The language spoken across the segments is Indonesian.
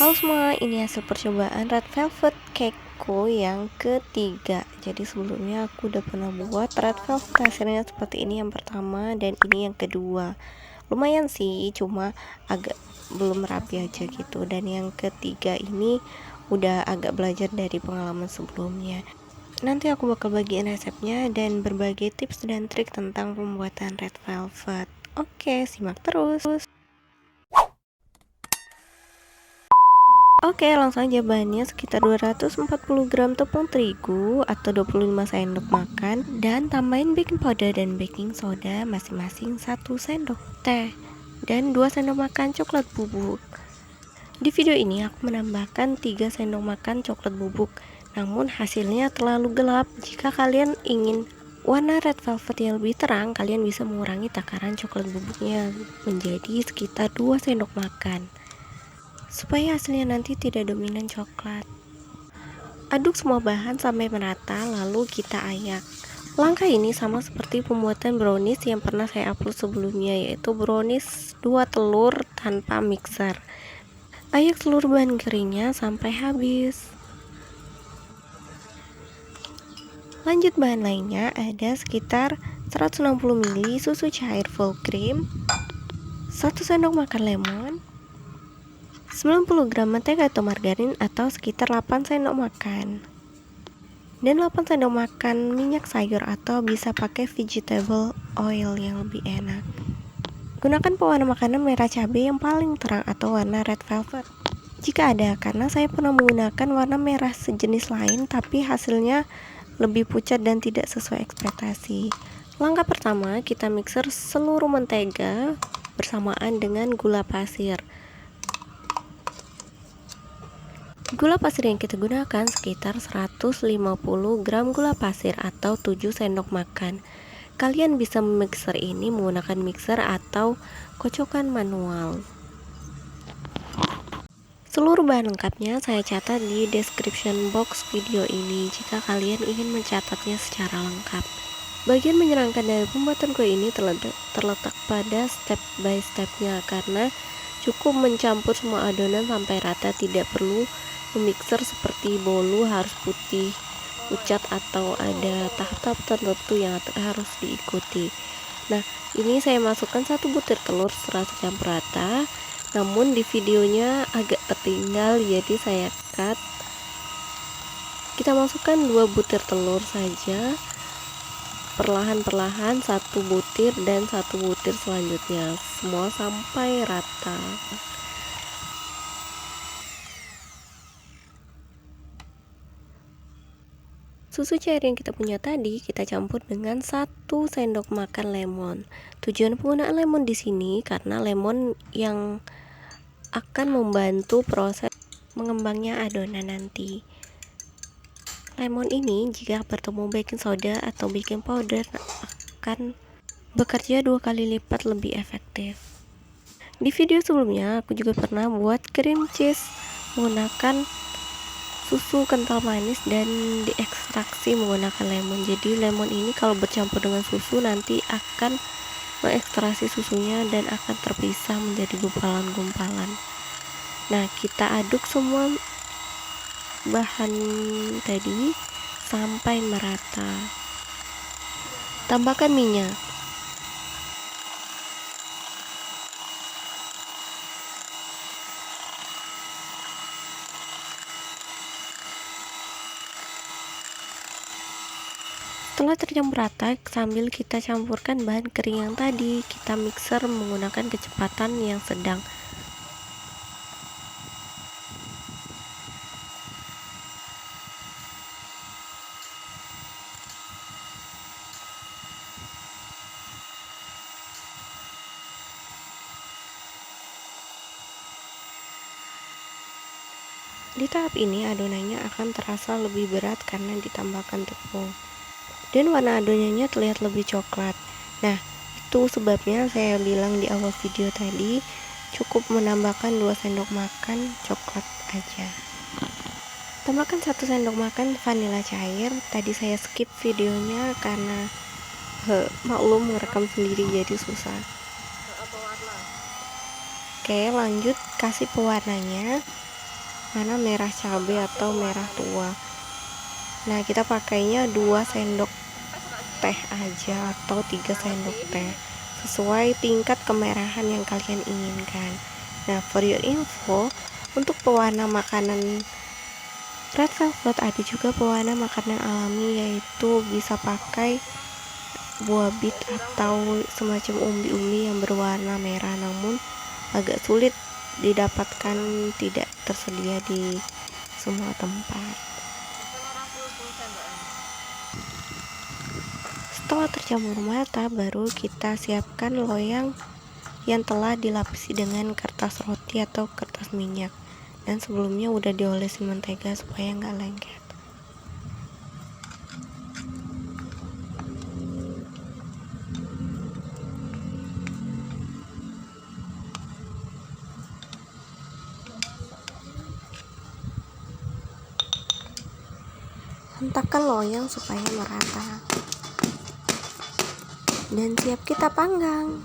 Halo semua, ini hasil percobaan red velvet cakeku yang ketiga. Jadi sebelumnya aku udah pernah buat red velvet hasilnya seperti ini yang pertama, dan ini yang kedua. Lumayan sih, cuma agak belum rapi aja gitu. Dan yang ketiga ini udah agak belajar dari pengalaman sebelumnya. Nanti aku bakal bagiin resepnya dan berbagai tips dan trik tentang pembuatan red velvet. Oke, simak terus. Oke, langsung aja. Bahannya sekitar 240 gram tepung terigu atau 25 sendok makan, dan tambahin baking powder dan baking soda masing-masing 1 sendok teh dan 2 sendok makan coklat bubuk. Di video ini aku menambahkan 3 sendok makan coklat bubuk, namun hasilnya terlalu gelap. Jika kalian ingin warna red velvet yang lebih terang, kalian bisa mengurangi takaran coklat bubuknya menjadi sekitar 2 sendok makan supaya hasilnya nanti tidak dominan coklat. Aduk semua bahan sampai merata, lalu kita ayak. Langkah ini sama seperti pembuatan brownies yang pernah saya upload sebelumnya, yaitu brownies 2 telur tanpa mixer. Ayak seluruh bahan keringnya sampai habis. Lanjut, bahan lainnya ada sekitar 160 ml susu cair full cream, 1 sendok makan lemon, 90 gram mentega atau margarin atau sekitar 8 sendok makan, dan 8 sendok makan minyak sayur atau bisa pakai vegetable oil yang lebih enak. Gunakan pewarna makanan merah cabai yang paling terang atau warna red velvet jika ada, karena saya pernah menggunakan warna merah sejenis lain tapi hasilnya lebih pucat dan tidak sesuai ekspektasi. Langkah pertama, kita mixer seluruh mentega bersamaan dengan gula pasir. Gula pasir yang kita gunakan sekitar 150 gram gula pasir atau 7 sendok makan. Kalian bisa memixer ini menggunakan mixer atau kocokan manual. Seluruh bahan lengkapnya saya catat di description box video ini jika kalian ingin mencatatnya secara lengkap. Bagian menyenangkan dari pembuatan kue ini terletak pada step by stepnya, karena cukup mencampur semua adonan sampai rata, tidak perlu memixer seperti bolu harus putih pucat atau ada tahap-tahap tertentu yang harus diikuti. Nah, ini saya masukkan 1 butir telur setelah tercampur rata, namun di videonya agak tertinggal jadi saya cut. Kita masukkan 2 butir telur saja, perlahan-perlahan 1 butir dan 1 butir selanjutnya, semua sampai rata. Susu cair yang kita punya tadi kita campur dengan 1 sendok makan lemon. Tujuan penggunaan lemon di sini karena lemon yang akan membantu proses mengembangnya adonan nanti. Lemon ini jika bertemu baking soda atau baking powder akan bekerja 2 kali lipat lebih efektif. Di video sebelumnya aku juga pernah buat cream cheese menggunakan susu kental manis dan diekstraksi menggunakan lemon. Jadi lemon ini kalau bercampur dengan susu nanti akan mengekstraksi susunya dan akan terpisah menjadi gumpalan-gumpalan. Nah, kita aduk semua bahan tadi sampai merata. Tambahkan minyak. Setelah tercampur rata, sambil kita campurkan bahan kering yang tadi, kita mixer menggunakan kecepatan yang sedang. Di tahap ini adonannya akan terasa lebih berat karena ditambahkan tepung, dan warna adonannya terlihat lebih coklat. Nah, itu sebabnya saya bilang di awal video tadi cukup menambahkan 2 sendok makan coklat aja. Tambahkan 1 sendok makan vanila cair. Tadi saya skip videonya karena maklum merekam sendiri jadi susah. Oke, lanjut kasih pewarnanya. mana merah cabai atau merah tua. Nah, kita pakainya 2 sendok teh aja atau 3 sendok teh, sesuai tingkat kemerahan yang kalian inginkan. Nah, for your info, untuk pewarna makanan red velvet ada juga pewarna makanan alami, yaitu bisa pakai buah bit atau semacam umbi-umbi yang berwarna merah, namun agak sulit didapatkan, tidak tersedia di semua tempat. Setelah tercampur merata, baru kita siapkan loyang yang telah dilapisi dengan kertas roti atau kertas minyak, dan sebelumnya udah diolesin mentega supaya nggak lengket. Hentakkan loyang supaya merata, dan siap kita panggang.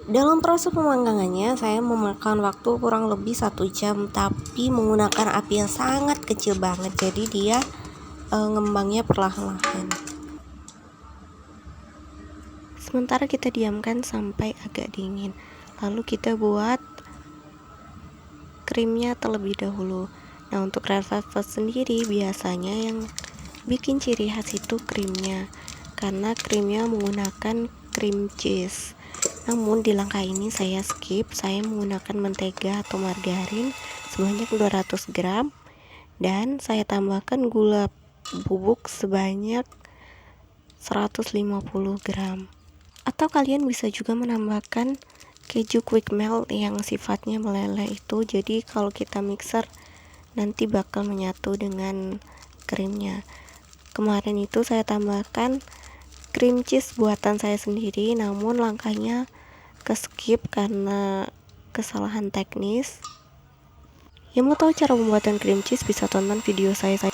Dalam proses pemanggangannya saya memakan waktu kurang lebih 1 jam, tapi menggunakan api yang sangat kecil banget, jadi dia ngembangnya perlahan-lahan. Sementara kita diamkan sampai agak dingin, lalu kita buat krimnya terlebih dahulu. Nah, untuk red velvet sendiri biasanya yang bikin ciri khas itu krimnya, karena krimnya menggunakan cream cheese. Namun di langkah ini saya skip, saya menggunakan mentega atau margarin sebanyak 200 gram, dan saya tambahkan gula bubuk sebanyak 150 gram. Atau kalian bisa juga menambahkan keju quick melt yang sifatnya meleleh itu, jadi kalau kita mixer nanti bakal menyatu dengan krimnya. Kemarin itu saya tambahkan cream cheese buatan saya sendiri, namun langkahnya ke skip karena kesalahan teknis. Yang mau tahu cara pembuatan cream cheese bisa tonton video saya.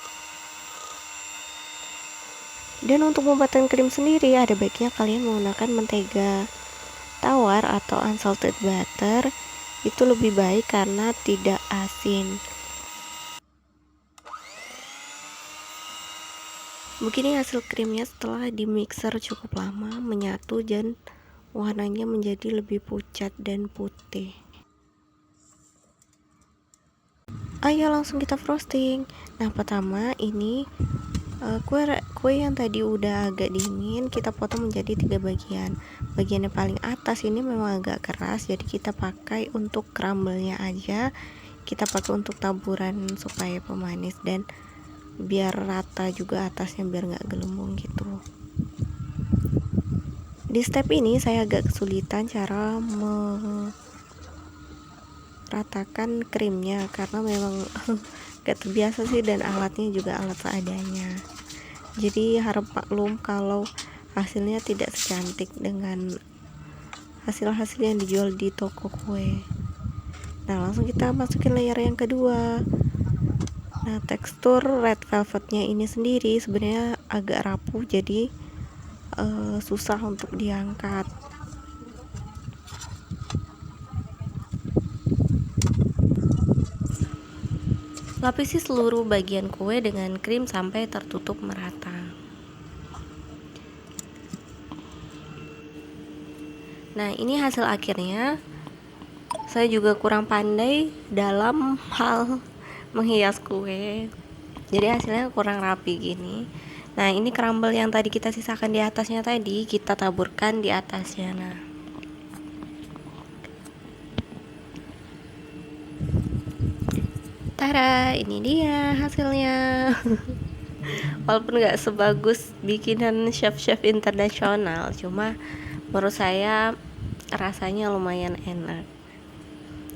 Dan untuk pembuatan krim sendiri ada baiknya kalian menggunakan mentega tawar atau unsalted butter, itu lebih baik karena tidak asin. Begini hasil krimnya setelah di mixer cukup lama, menyatu dan warnanya menjadi lebih pucat dan putih. Ayo langsung kita frosting. Nah, pertama ini kue yang tadi udah agak dingin kita potong menjadi 3 bagian. Bagian yang paling atas ini memang agak keras, jadi kita pakai untuk crumble-nya aja. Kita pakai untuk taburan supaya pemanis dan biar rata juga atasnya, biar nggak gelembung gitu. Di step ini saya agak kesulitan cara meratakan krimnya karena memang gak terbiasa sih, dan alatnya juga alat seadanya. Jadi harap maklum kalau hasilnya tidak secantik dengan hasil-hasil yang dijual di toko kue. Nah, langsung kita masukin layer yang kedua. Nah, tekstur red velvetnya ini sendiri sebenarnya agak rapuh, jadi susah untuk diangkat. Lapisi seluruh bagian kue dengan krim sampai tertutup merata. Nah, ini hasil akhirnya. Saya juga kurang pandai dalam hal menghias kue, jadi hasilnya kurang rapi gini. Nah, ini crumble yang tadi kita sisakan di atasnya tadi kita taburkan di atasnya. Nah, tada, ini dia hasilnya. Walaupun gak sebagus bikinan chef-chef internasional, cuma menurut saya rasanya lumayan enak.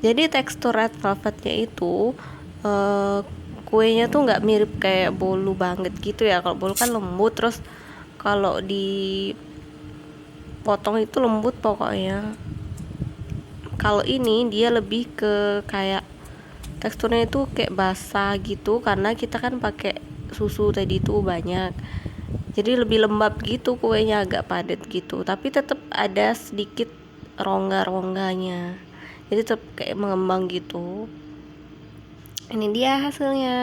Jadi tekstur red velvetnya itu kuenya tuh nggak mirip kayak bolu banget gitu ya. Kalau bolu kan lembut, terus kalau dipotong itu lembut pokoknya. Kalau ini dia lebih ke kayak teksturnya itu kayak basah gitu, karena kita kan pakai susu tadi itu banyak, jadi lebih lembab gitu, kuenya agak padat gitu, tapi tetap ada sedikit rongga-rongganya, jadi tetap kayak mengembang gitu. Ini dia hasilnya.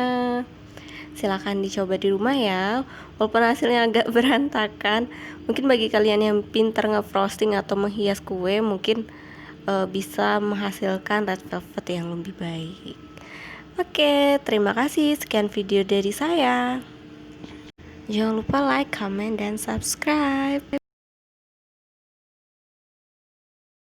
Silahkan dicoba di rumah ya. Walaupun hasilnya agak berantakan, mungkin bagi kalian yang pintar nge-frosting atau menghias kue, mungkin bisa menghasilkan red velvet yang lebih baik. Oke, terima kasih. Sekian video dari saya. Jangan lupa like, comment, dan subscribe.